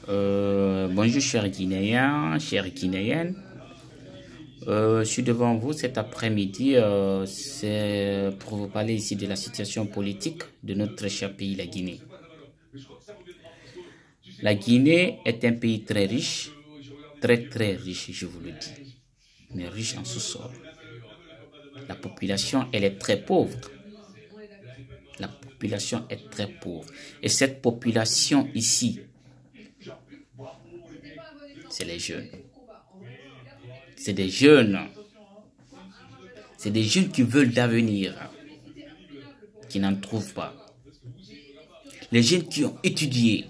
Bonjour chers Guinéens, chères Guinéennes. Je suis devant vous cet après-midi. C'est pour vous parler ici de la situation politique de notre très cher pays, la Guinée. La Guinée est un pays très riche, très riche, je vous le dis, mais riche en sous-sol. La population, elle est très pauvre. La population est très pauvre. Et cette population ici, c'est les jeunes. C'est des jeunes. C'est des jeunes qui veulent d'avenir, qui n'en trouvent pas. Les jeunes qui ont étudié,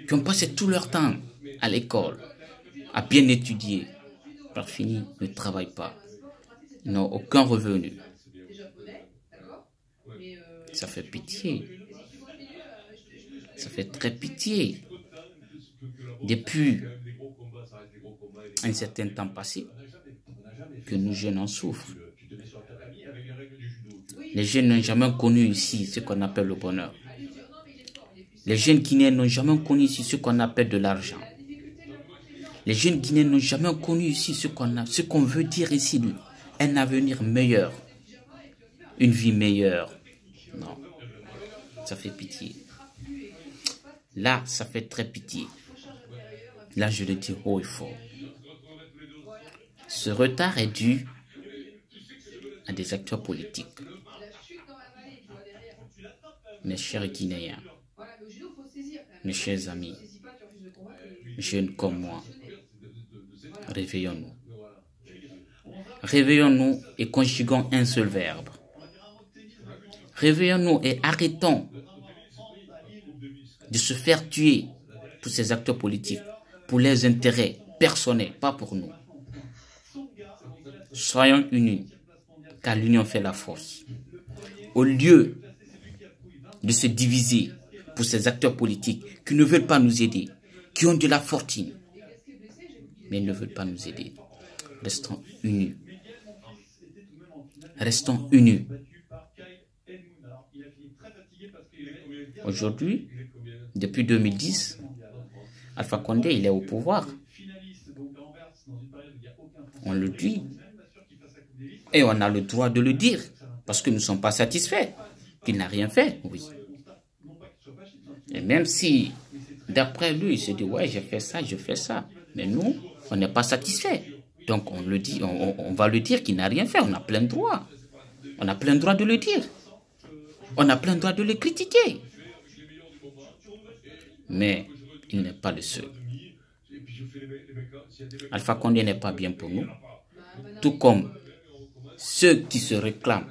qui ont passé tout leur temps à l'école, à bien étudier, par fini, ne travaillent pas. Ils n'ont aucun revenu. Ça fait pitié. Ça fait très pitié. Depuis un certain temps passé, que nous jeunes en souffrent. Les jeunes n'ont jamais connu ici ce qu'on appelle le bonheur. Les jeunes Guinéens n'ont jamais connu ici ce qu'on appelle de l'argent. Les jeunes Guinéens n'ont jamais connu ici ce qu'on veut dire ici, un avenir meilleur, une vie meilleure. Non, ça fait pitié. Là, ça fait très pitié. Là, je le dis haut et fort. Ce retard est dû à des acteurs politiques. Mes chers Guinéens, mes chers amis, jeunes comme moi, réveillons-nous. Réveillons-nous et conjuguons un seul verbe. Réveillons-nous et arrêtons de se faire tuer pour ces acteurs politiques, pour leurs intérêts personnels, pas pour nous. Soyons unis, car l'union fait la force. Au lieu de se diviser pour ces acteurs politiques qui ne veulent pas nous aider, qui ont de la fortune, mais ils ne veulent pas nous aider. Restons unis. Restons unis. Aujourd'hui, depuis 2010, Alpha Condé, il est au pouvoir. On le dit. Et on a le droit de le dire. Parce que nous ne sommes pas satisfaits qu'il n'a rien fait. Oui. Et même si, d'après lui, il se dit, ouais, j'ai fait ça, je fais ça. Mais nous, on n'est pas satisfaits. Donc on le dit, on va le dire qu'il n'a rien fait. On a plein de droits. On a plein de droits de le dire. On a plein de droits de le critiquer. Mais il n'est pas le seul. Alpha Condé n'est pas bien pour nous. Tout comme ceux qui se réclament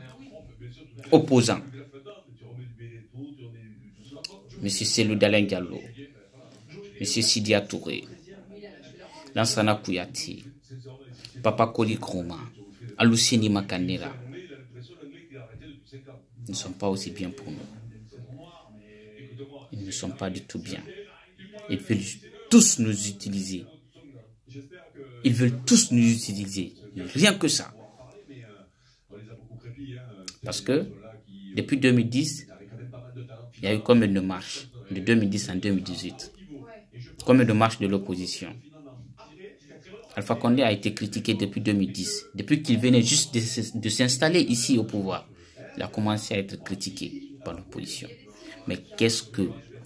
opposants. M. Cellou Dalein Diallo, M. Sidia Touré, Lansana Kouyaté, Papa Koli Kroma, Alusini Makanera, ils ne sont pas aussi bien pour nous. Ils ne sont pas du tout bien. Ils veulent tous nous utiliser. Ils veulent tous nous utiliser. Rien que ça. Parce que depuis 2010, il y a eu combien de marches de 2010 en 2018? Combien de marches de l'opposition? Alpha Condé a été critiqué depuis 2010. Depuis qu'il venait juste de s'installer ici au pouvoir, il a commencé à être critiqué par l'opposition. Mais qu'est-ce que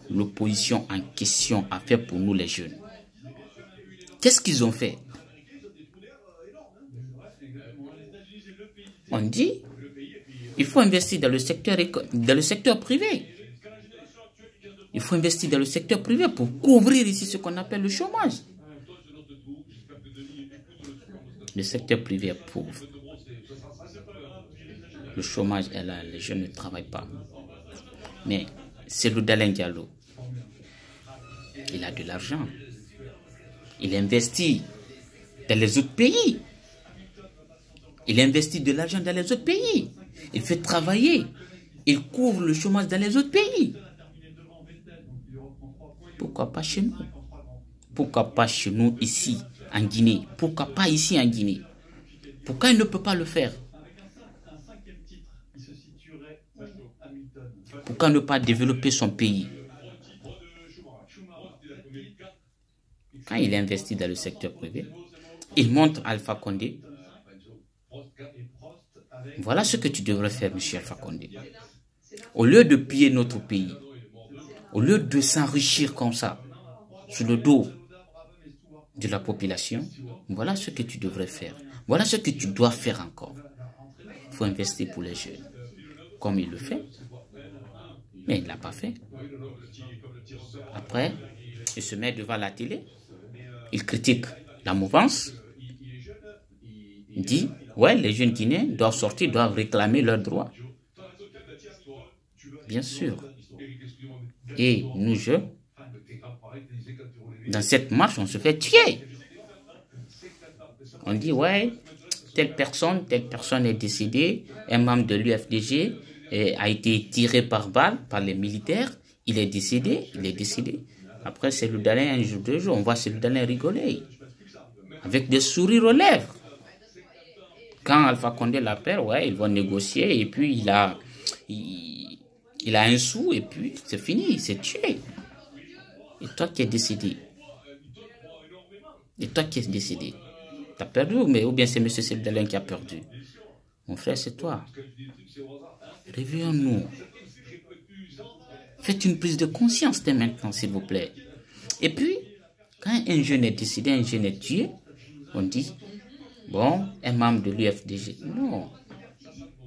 l'opposition en question a fait pour nous les jeunes? Qu'est-ce qu'ils ont fait? On dit, il faut investir dans le secteur privé. Il faut investir dans le secteur privé pour couvrir ici ce qu'on appelle le chômage. Le secteur privé est pauvre. Le chômage est là, les jeunes ne travaillent pas. Mais Cellou Dalein Diallo, il a de l'argent. Il investit dans les autres pays. Il investit de l'argent dans les autres pays. Il fait travailler. Il couvre le chômage dans les autres pays. Pourquoi pas chez nous? Pourquoi pas chez nous ici, en Guinée? Pourquoi pas ici en Guinée? Pourquoi il ne peut pas le faire? Pourquoi ne pas développer son pays? Quand il investit dans le secteur privé, il montre à Alpha Condé, voilà ce que tu devrais faire, monsieur Alpha Condé. Au lieu de piller notre pays, au lieu de s'enrichir comme ça, sur le dos de la population, voilà ce que tu devrais faire. Voilà ce que tu dois faire encore. Il faut investir pour les jeunes, comme il le fait. Mais il ne l'a pas fait. Après, il se met devant la télé, il critique la mouvance, il dit, ouais, les jeunes Guinéens doivent sortir, doivent réclamer leurs droits. Bien sûr. Et nous, jeunes, dans cette marche, on se fait tuer. On dit, ouais, telle personne est décédée, un membre de l'UFDG a été tiré par balle par les militaires, il est décédé. Après, c'est le Dalin, un jour, 2 jours, on voit c'est le Dalin rigoler, avec des sourires aux lèvres. Quand Alpha Condé l'appelle, ouais, ils vont négocier, et puis il a un sou, et puis c'est fini, c'est tué. Et toi qui es décédé, t'as perdu, ou bien c'est M. Sebdalin qui a perdu. Mon frère, c'est toi. Réveillons-nous. Faites une prise de conscience dès maintenant, s'il vous plaît. Et puis, quand un jeune est décédé, un jeune est tué, on dit, bon, un membre de l'UFDG. Non.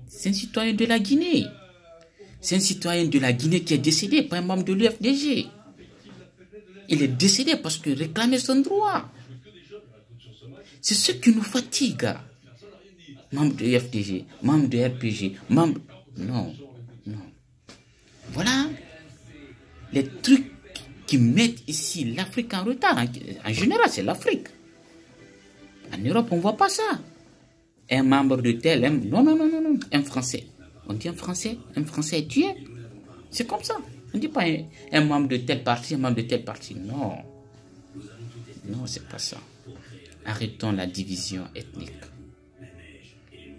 C'est un citoyen de la Guinée. C'est un citoyen de la Guinée qui est décédé, pas un membre de l'UFDG. Il est décédé parce qu'il réclamait son droit. C'est ce qui nous fatigue. Membre de l'UFDG, membre de RPG, membre... Non. Voilà les trucs qui mettent ici l'Afrique en retard. En général, c'est l'Afrique. En Europe, on ne voit pas ça. Un membre de tel... Non. Un Français. On dit un Français est tué. C'est comme ça. On ne dit pas un membre de tel parti, un membre de tel parti. Non. Non, c'est pas ça. Arrêtons la division ethnique.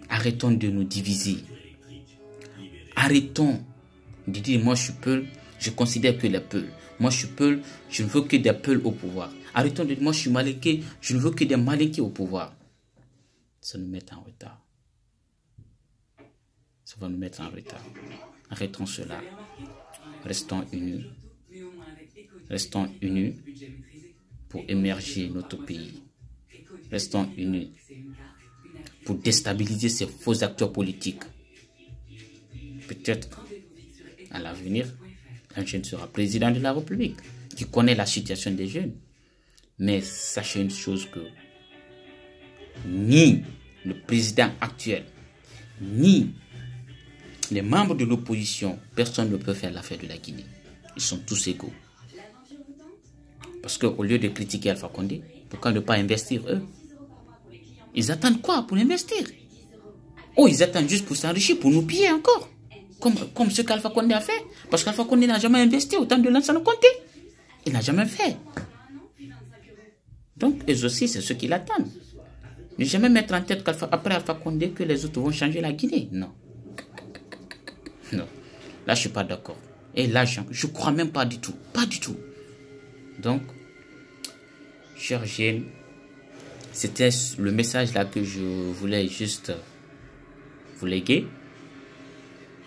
Arrêtons de nous diviser. Arrêtons de dire, moi je suis Peul, je considère que les Peuls. Moi je suis Peul, je ne veux que des Peuls au pouvoir. Arrêtons de dire, moi je suis Malinké, je ne veux que des Malinké au pouvoir. Ça nous met en retard. Ça va nous mettre en retard. Arrêtons cela. Restons unis. Restons unis pour émerger notre pays. Restons unis pour déstabiliser ces faux acteurs politiques. Peut-être à l'avenir, un jeune sera président de la République qui connaît la situation des jeunes. Mais sachez une chose que ni le président actuel, ni les membres de l'opposition, personne ne peut faire l'affaire de la Guinée. Ils sont tous égaux. Parce qu'au lieu de critiquer Alpha Condé, pourquoi ne pas investir eux? Ils attendent quoi pour investir? Oh, ils attendent juste pour s'enrichir, pour nous piller encore. Comme ce qu'Alpha Condé a fait. Parce qu'Alpha Condé n'a jamais investi autant de Lansana Conté. Il n'a jamais fait. Donc, eux aussi, c'est ce qu'ils attendent. Ne jamais mettre en tête qu'après Alpha Condé, que les autres vont changer la Guinée. Non. Non. Là, je ne suis pas d'accord. Et là, je ne crois même pas du tout. Pas du tout. Donc, chers jeunes, c'était le message là que je voulais juste vous léguer.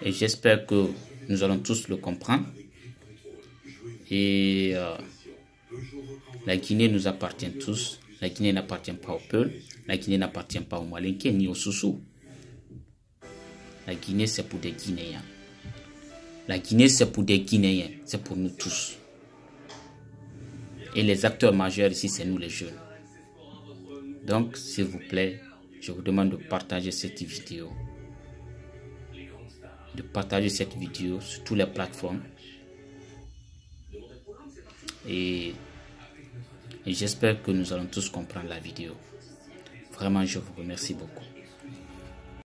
Et j'espère que nous allons tous le comprendre. Et la Guinée nous appartient tous. La Guinée n'appartient pas au Peul. La Guinée n'appartient pas aux Malinké ni aux Soussous. La Guinée, c'est pour des Guinéens. La Guinée, c'est pour des Guinéens. C'est pour nous tous. Et les acteurs majeurs ici, c'est nous les jeunes. Donc, s'il vous plaît, je vous demande de partager cette vidéo. De partager cette vidéo sur toutes les plateformes. Et j'espère que nous allons tous comprendre la vidéo. Vraiment, je vous remercie beaucoup.